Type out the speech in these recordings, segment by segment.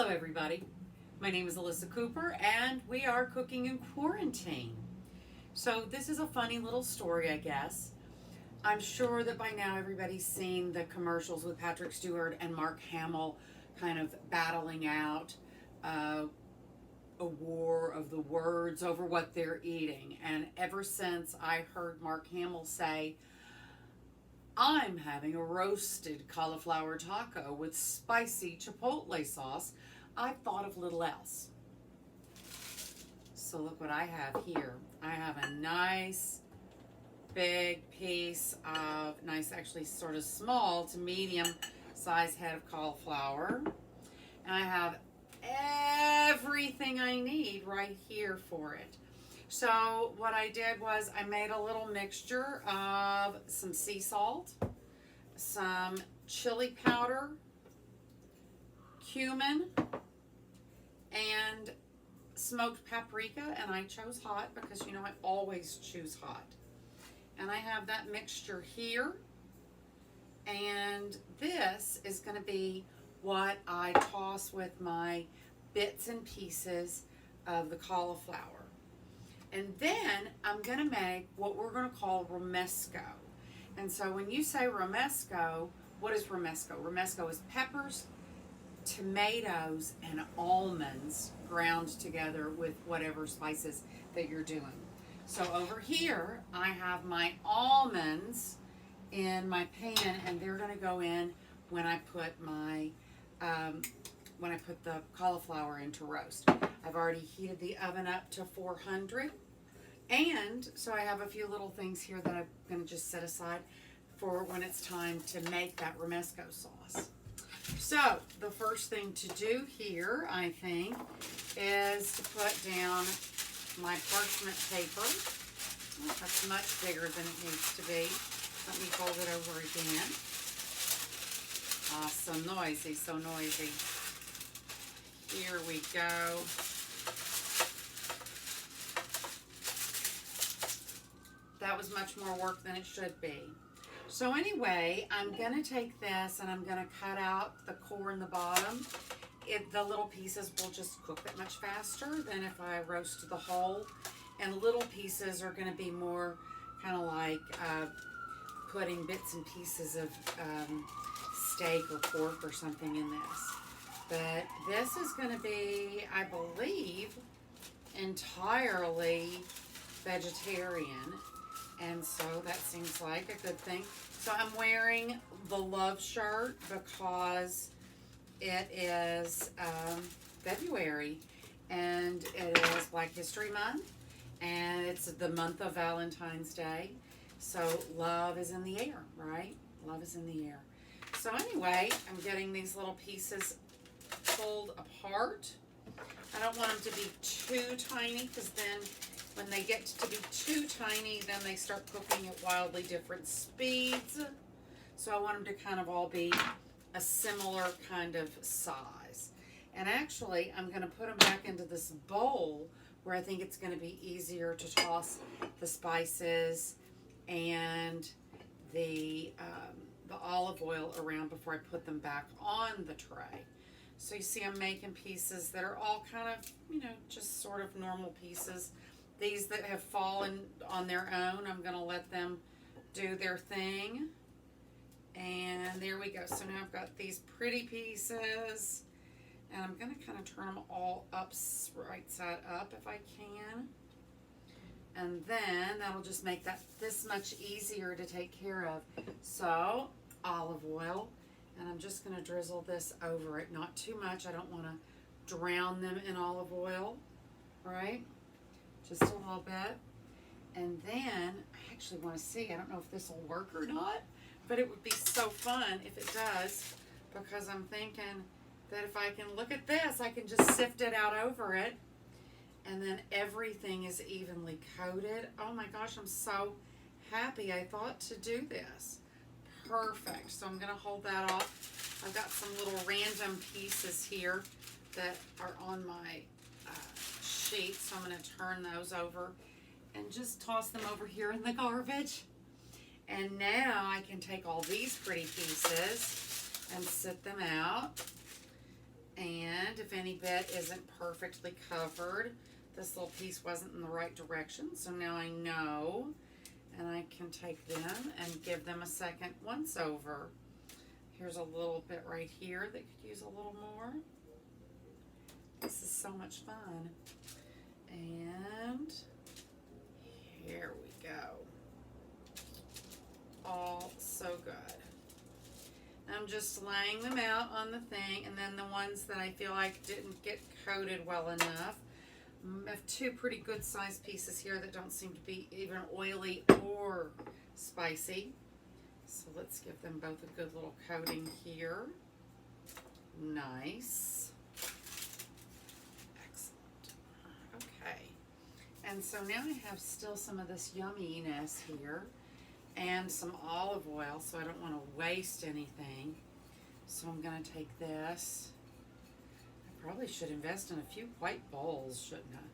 Hello everybody, my name is Ellisa Cooper and we are cooking in quarantine. So this is a funny little story, I guess. I'm sure that by now everybody's seen the commercials with Patrick Stewart and Mark Hamill kind of battling out a war of the words over what they're eating. And ever since I heard Mark Hamill say, I'm having a roasted cauliflower taco with spicy chipotle sauce, I've thought of little else. So look what I have here. I have a nice big piece of, actually sort of small to medium size head of cauliflower. And I have everything I need right here for it. So what I did was I made a little mixture of some sea salt, some chili powder, cumin, and smoked paprika, and I chose hot because you know I always choose hot. And I have that mixture here, and this is going to be what I toss with my bits and pieces of the cauliflower. And then I'm going to make what we're going to call Romesco. And so when you say Romesco, what is Romesco? Romesco is peppers, tomatoes, and almonds ground together with whatever spices that you're doing. So over here, I have my almonds in my pan, and they're going to go in when I put my the cauliflower in to roast. I've already heated the oven up to 400, and so I have a few little things here that I'm going to just set aside for when it's time to make that Romesco sauce. So the first thing to do here, I think, is to put down my parchment paper. Oh, that's much bigger than it needs to be. Let me fold it over again. Ah, so noisy, so noisy. Here we go. That was much more work than it should be. So anyway, I'm going to take this and I'm going to cut out the core and the bottom. The little pieces will just cook that much faster than if I roast the whole. And little pieces are going to be more kind of like putting bits and pieces of steak or pork or something in this. But this is going to be, I believe, entirely vegetarian. And so that seems like a good thing. So I'm wearing the Love shirt because it is February and it is Black History Month and it's the month of Valentine's Day. So love is in the air, right? Love is in the air. So anyway, I'm getting these little pieces pulled apart. I don't want them to be too tiny because then when they get to be too tiny, then they start cooking at wildly different speeds. So I want them to kind of all be a similar kind of size. And actually, I'm going to put them back into this bowl where I think it's going to be easier to toss the spices and the olive oil around before I put them back on the tray. So you see I'm making pieces that are all kind of, you know, just sort of normal pieces. These that have fallen on their own, I'm going to let them do their thing. And there we go. So now I've got these pretty pieces. And I'm going to kind of turn them all up, right side up if I can. And then that'll just make that this much easier to take care of. So, olive oil. And I'm just going to drizzle this over it. Not too much. I don't want to drown them in olive oil. Right? Just a little bit. And then, I actually want to see, I don't know if this will work or not, but it would be so fun if it does, because I'm thinking that if I can look at this, I can just sift it out over it, and then everything is evenly coated. Oh my gosh, I'm so happy I thought to do this. Perfect. So I'm going to hold that off. I've got some little random pieces here that are on my sheet, so I'm going to turn those over and just toss them over here in the garbage. And now I can take all these pretty pieces and sit them out. And And if any bit isn't perfectly covered, this little piece wasn't in the right direction, so now I know, and I can take them and give them a second once over. Here's a little bit right here that could use a little more. This is so much fun. And here we go. All so good. I'm just laying them out on the thing, and then the ones that I feel like didn't get coated well enough. I have two pretty good sized pieces here that don't seem to be even oily or spicy. So let's give them both a good little coating here. Nice. Excellent. Okay. And so now I have still some of this yumminess here and some olive oil, so I don't want to waste anything. So I'm going to take this. I probably should invest in a few white bowls, shouldn't I?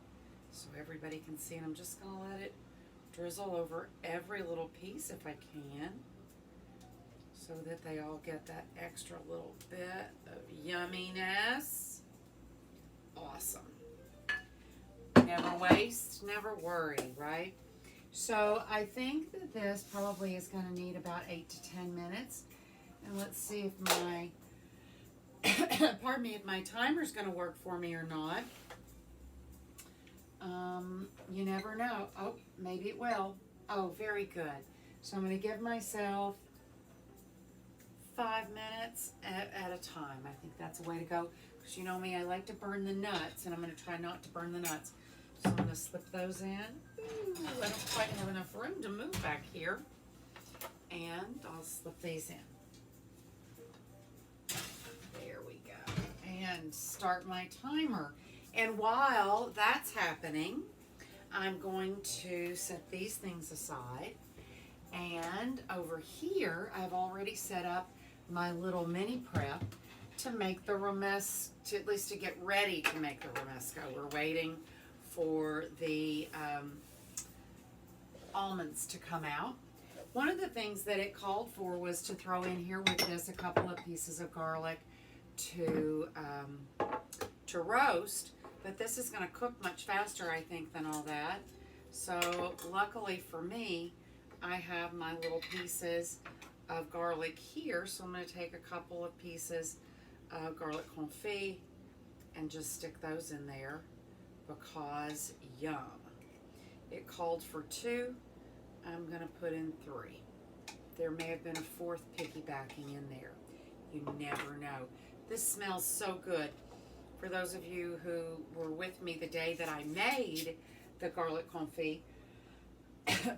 So everybody can see, and I'm just going to let it drizzle over every little piece if I can, so that they all get that extra little bit of yumminess. Awesome. Never waste, never worry, right? So I think that this probably is going to need about 8 to 10 minutes. And let's see if my, pardon me, if my timer's going to work for me or not. You never know. Oh, maybe it will. Oh, very good. So I'm going to give myself 5 minutes at a time. I think that's a way to go. Because you know me, I like to burn the nuts, and I'm going to try not to burn the nuts. So I'm going to slip those in. Ooh, I don't quite have enough room to move back here. And I'll slip these in. There we go. And start my timer. And while that's happening, I'm going to set these things aside. And over here, I've already set up my little mini prep to make the romesco, at least to get ready to make the romesco. We're waiting for the almonds to come out. One of the things that it called for was to throw in here with this a couple of pieces of garlic to roast, but this is going to cook much faster, I think, than all that. So luckily for me, I have my little pieces of garlic here, so I'm going to take a couple of pieces of garlic confit and just stick those in there because yum. It called for 2. I'm going to put in 3. There may have been a 4th piggybacking in there. You never know. This smells so good. For those of you who were with me the day that I made the garlic confit,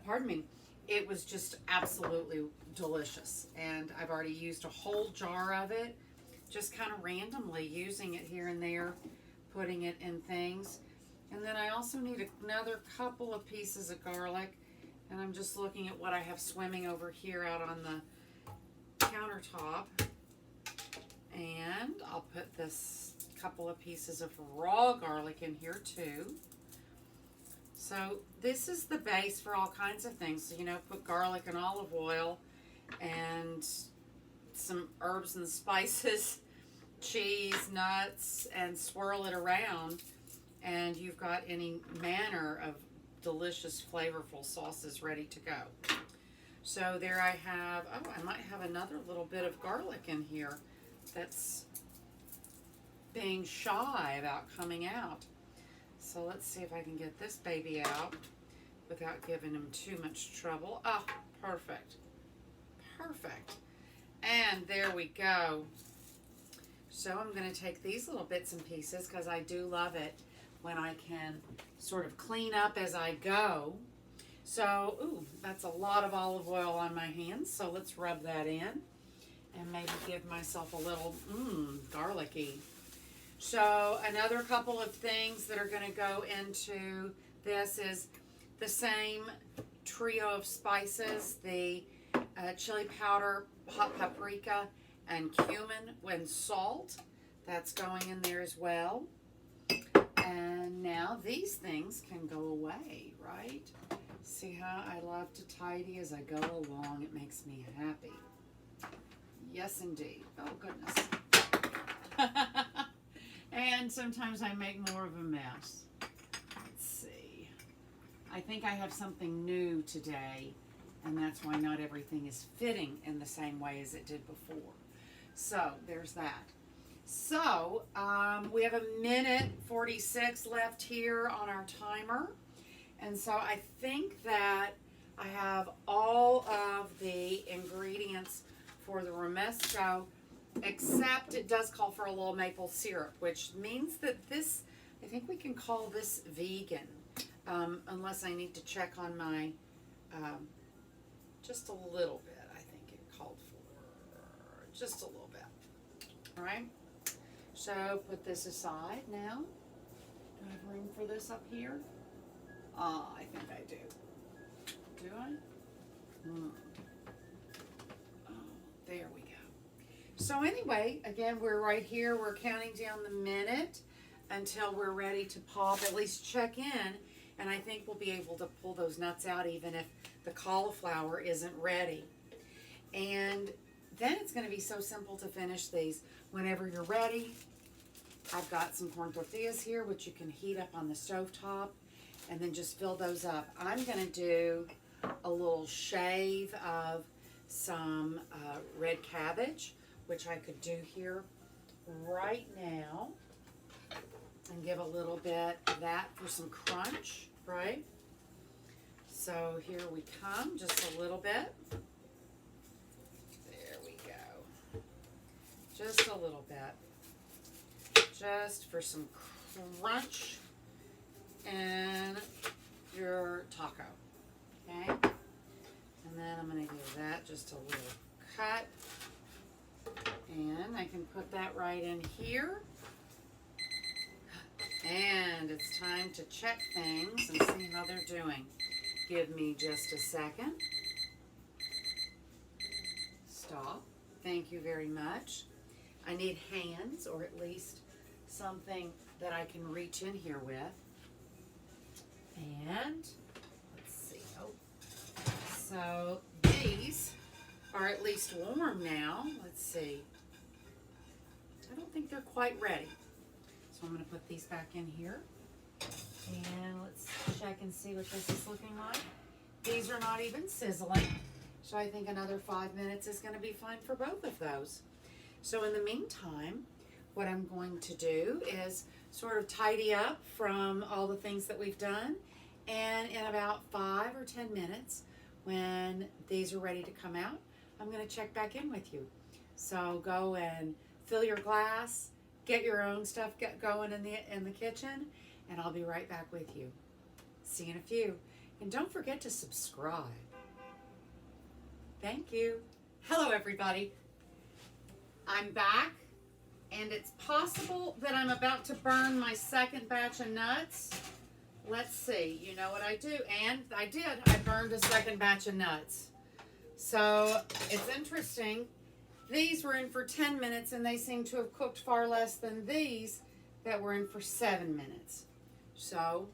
pardon me, it was just absolutely delicious. And I've already used a whole jar of it, just kind of randomly using it here and there, putting it in things. And then I also need another couple of pieces of garlic, and I'm just looking at what I have swimming over here out on the countertop. And I'll put this couple of pieces of raw garlic in here too. So this is the base for all kinds of things. So, you know, put garlic and olive oil and some herbs and spices, cheese, nuts, and swirl it around, and you've got any manner of delicious, flavorful sauces ready to go. So there I have, oh, I might have another little bit of garlic in here that's being shy about coming out. So let's see if I can get this baby out without giving him too much trouble. Oh, perfect. Perfect. And there we go. So I'm going to take these little bits and pieces because I do love it when I can sort of clean up as I go. So, ooh, that's a lot of olive oil on my hands. So let's rub that in and maybe give myself a little garlicky. So another couple of things that are going to go into this is the same trio of spices, the chili powder, hot paprika, and cumin and salt. That's going in there as well. And now these things can go away, right? See how I love to tidy as I go along. It makes me happy. Yes, indeed. Oh, goodness. And sometimes I make more of a mess. Let's see. I think I have something new today, and that's why not everything is fitting in the same way as it did before. So there's that. So we have 1:46 left here on our timer. And so I think that I have all of the ingredients for the Romesco, except it does call for a little maple syrup, which means that this, I think we can call this vegan, unless I need to check on my, just a little bit, I think it called for, just a little bit. All right, so put this aside now. Do I have room for this up here? I think I do. Do I? Oh, there we go. So anyway, again, we're right here. We're counting down the minute until we're ready to pop, at least check in. And I think we'll be able to pull those nuts out even if the cauliflower isn't ready. And then it's going to be so simple to finish these. Whenever you're ready, I've got some corn tortillas here, which you can heat up on the stovetop. And then just fill those up. I'm going to do a little shave of some red cabbage, which I could do here right now. And give a little bit of that for some crunch, right? So here we come, just a little bit. There we go. Just a little bit. Just for some crunch and your taco, okay? And then I'm going to give that just a little cut, and I can put that right in here. And it's time to check things and see how they're doing. Give me just a second. Stop. Thank you very much. I need hands, or at least something that I can reach in here with. And let's see. Oh, so these are at least warm now. Let's see. I don't think they're quite ready. So I'm going to put these back in here. And let's check and see what this is looking like. These are not even sizzling. So I think another 5 minutes is going to be fine for both of those. So in the meantime, what I'm going to do is sort of tidy up from all the things that we've done. And in about 5 or 10 minutes, when these are ready to come out, I'm going to check back in with you. So go and fill your glass, get your own stuff going in the kitchen, and I'll be right back with you. See you in a few. And don't forget to subscribe. Thank you. Hello, everybody. I'm back. And it's possible that I'm about to burn my second batch of nuts. Let's see. You know what I do? And I did. I burned a second batch of nuts. So it's interesting. These were in for 10 minutes, and they seem to have cooked far less than these that were in for 7 minutes. So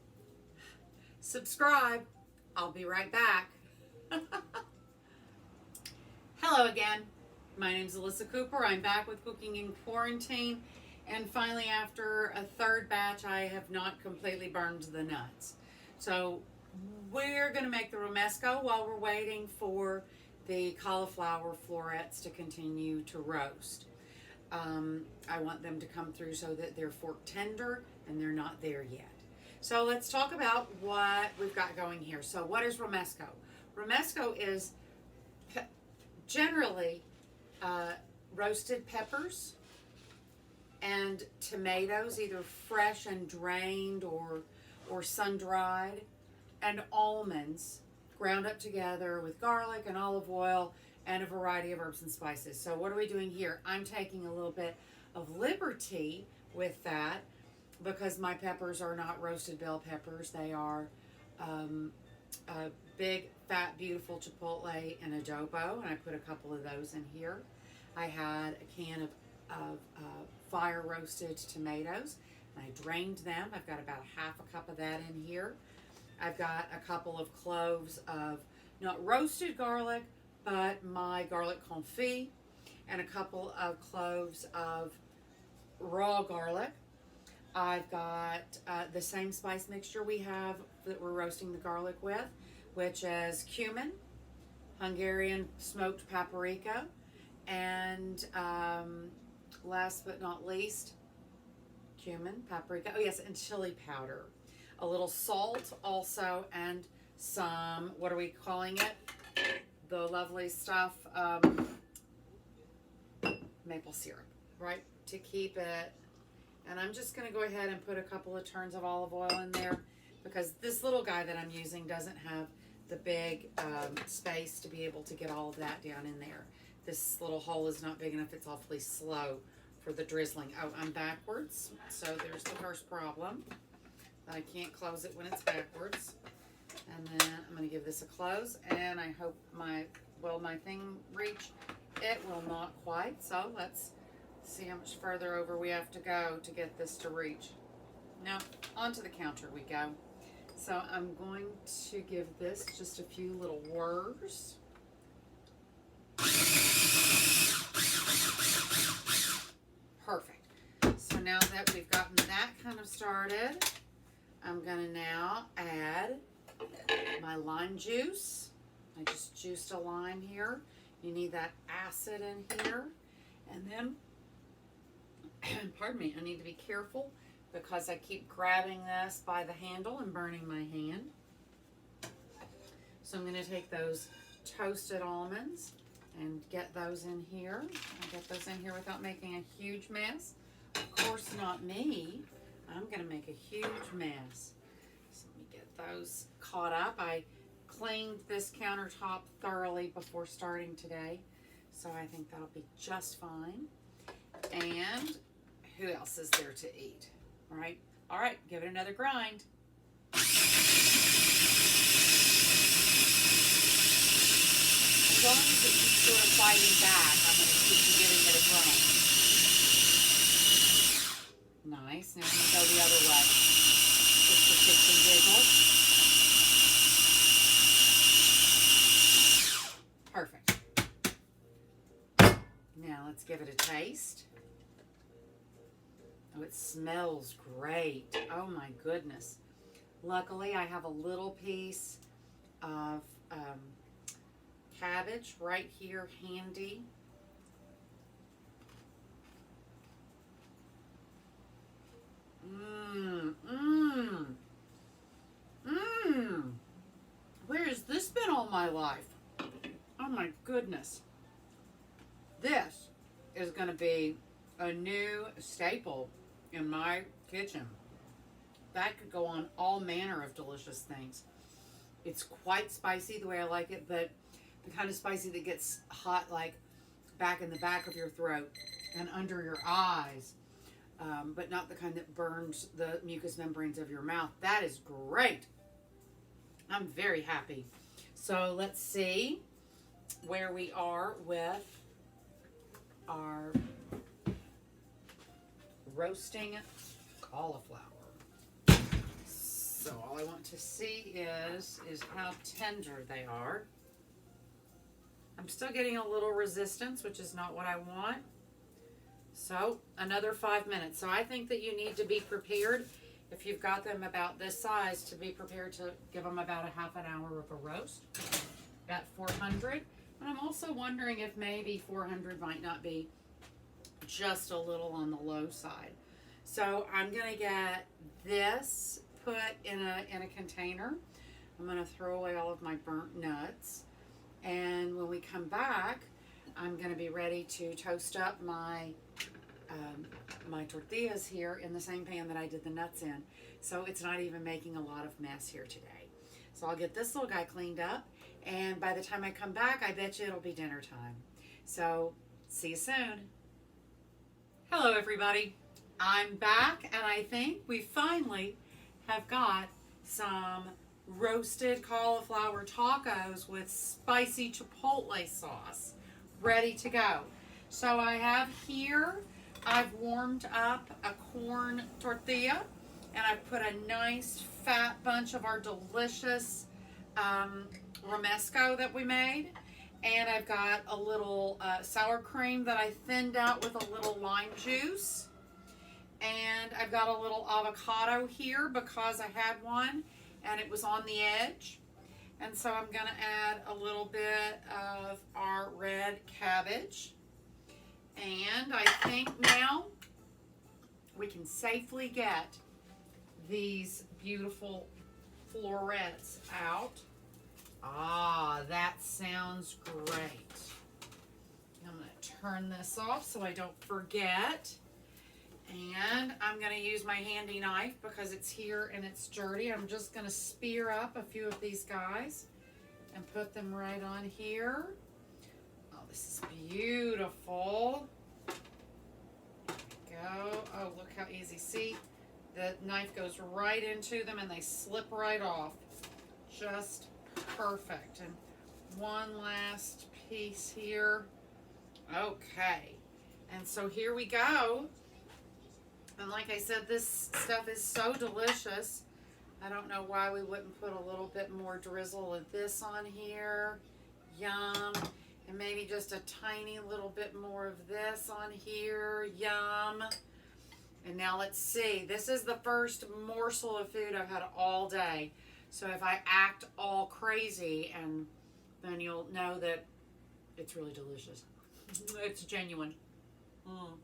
subscribe. I'll be right back. Hello again. My name's Ellisa Cooper. I'm back with Cooking in Quarantine. And finally, after a third batch, I have not completely burned the nuts. So we're going to make the Romesco while we're waiting for the cauliflower florets to continue to roast. I want them to come through so that they're fork tender, and they're not there yet. So let's talk about what we've got going here. So what is Romesco? Romesco is generally roasted peppers and tomatoes, either fresh and drained or sun-dried, and almonds ground up together with garlic and olive oil and a variety of herbs and spices. So what are we doing here? I'm taking a little bit of liberty with that because my peppers are not roasted bell peppers. They are a big, fat, beautiful chipotle and adobo, and I put a couple of those in here. I had a can of fire roasted tomatoes, and I drained them. I've got about half a cup of that in here. I've got a couple of cloves of not roasted garlic, but my garlic confit, and a couple of cloves of raw garlic. I've got the same spice mixture we have that we're roasting the garlic with, which is cumin, Hungarian smoked paprika, and last but not least, cumin, paprika, oh yes, and chili powder. A little salt also, and some, what are we calling it? The lovely stuff, maple syrup, right? To keep it. And I'm just going to go ahead and put a couple of turns of olive oil in there because this little guy that I'm using doesn't have the big space to be able to get all of that down in there. This little hole is not big enough. It's awfully slow for the drizzling. Oh, I'm backwards. So there's the first problem. I can't close it when it's backwards. And then I'm going to give this a close. And I hope my thing reach. It will not quite. So let's see how much further over we have to go to get this to reach. Now, onto the counter we go. So I'm going to give this just a few little whirs. Perfect. So now that we've gotten that kind of started, I'm going to now add my lime juice. I just juiced a lime here. You need that acid in here. And then pardon me, I need to be careful because I keep grabbing this by the handle and burning my hand. So I'm going to take those toasted almonds and get those in here. I'll get those in here without making a huge mess. Of course, not me. I'm going to make a huge mess. So let me get those caught up. I cleaned this countertop thoroughly before starting today, so I think that'll be just fine. And who else is there to eat, right? All right, give it another grind. As long as it keeps sort of fighting back, I'm going to keep giving it a grind. Nice. Now I'm going to go the other way, just for kicks and giggles. Perfect. Now let's give it a taste. Oh, it smells great. Oh my goodness. Luckily, I have a little piece of cabbage right here handy. Where has this been all my life? Oh my goodness. This is going to be a new staple in my kitchen. That could go on all manner of delicious things. It's quite spicy the way I like it, but the kind of spicy that gets hot like back in the back of your throat and under your eyes, but not the kind that burns the mucous membranes of your mouth. That is great. I'm very happy. So let's see where we are with our roasting cauliflower. So all I want to see is how tender they are. I'm still getting a little resistance, which is not what I want. So another 5 minutes. So I think that you need to be prepared, if you've got them about this size, to be prepared to give them about a half an hour of a roast at 400. And I'm also wondering if maybe 400 might not be just a little on the low side. So I'm going to get this put in a container. I'm going to throw away all of my burnt nuts. And when we come back, I'm going to be ready to toast up my my tortillas here in the same pan that I did the nuts in. So it's not even making a lot of mess here today. So I'll get this little guy cleaned up. And by the time I come back, I bet you it'll be dinner time. So see you soon. Hello, everybody. I'm back, and I think we finally have got some roasted cauliflower tacos with spicy chipotle sauce ready to go. So I have here, I've warmed up a corn tortilla, and I've put a nice fat bunch of our delicious Romesco that we made. And I've got a little sour cream that I thinned out with a little lime juice. And I've got a little avocado here because I had one and it was on the edge. And so I'm going to add a little bit of our red cabbage. And I think now we can safely get these beautiful florets out. Ah, that sounds great. I'm going to turn this off so I don't forget. And I'm going to use my handy knife because it's here and it's dirty. I'm just going to spear up a few of these guys and put them right on here. Oh, this is beautiful. There we go. Oh, look how easy. See, the knife goes right into them and they slip right off. Just perfect. And one last piece here. Okay. And so here we go. And like I said, this stuff is so delicious. I don't know why we wouldn't put a little bit more drizzle of this on here. Yum. And maybe just a tiny little bit more of this on here. Yum. And now let's see. This is the first morsel of food I've had all day. So if I act all crazy, and then you'll know that it's really delicious. It's genuine. Mm.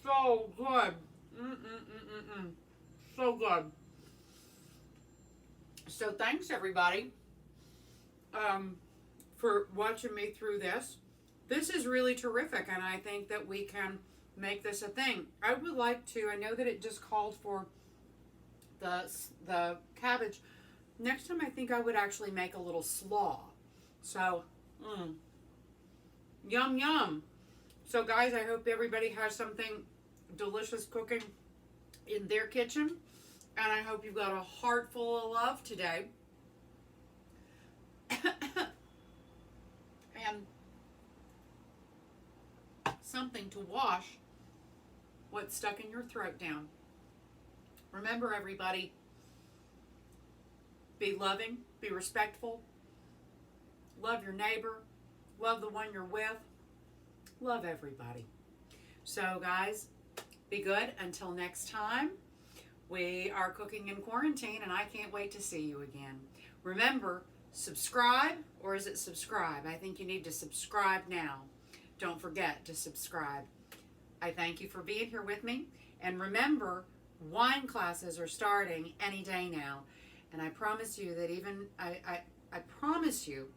So good. So good. So thanks everybody for watching me through this. This is really terrific, and I think that we can make this a thing. I would like to, I know that it just called for the cabbage. Next time I think I would actually make a little slaw. So, yum yum. So guys, I hope everybody has something delicious cooking in their kitchen. And I hope you've got a heart full of love today. And something to wash what's stuck in your throat down. Remember everybody, be loving, be respectful, love your neighbor, love the one you're with, love everybody. So guys, be good until next time. We are cooking in quarantine and I can't wait to see you again. Remember, subscribe, or is it subscribe? I think you need to subscribe now. Don't forget to subscribe. I thank you for being here with me. And remember, wine classes are starting any day now. And I promise you that I promise you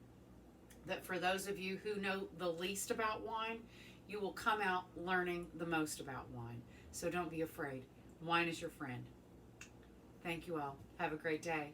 that for those of you who know the least about wine, you will come out learning the most about wine. So don't be afraid. Wine is your friend. Thank you all. Have a great day.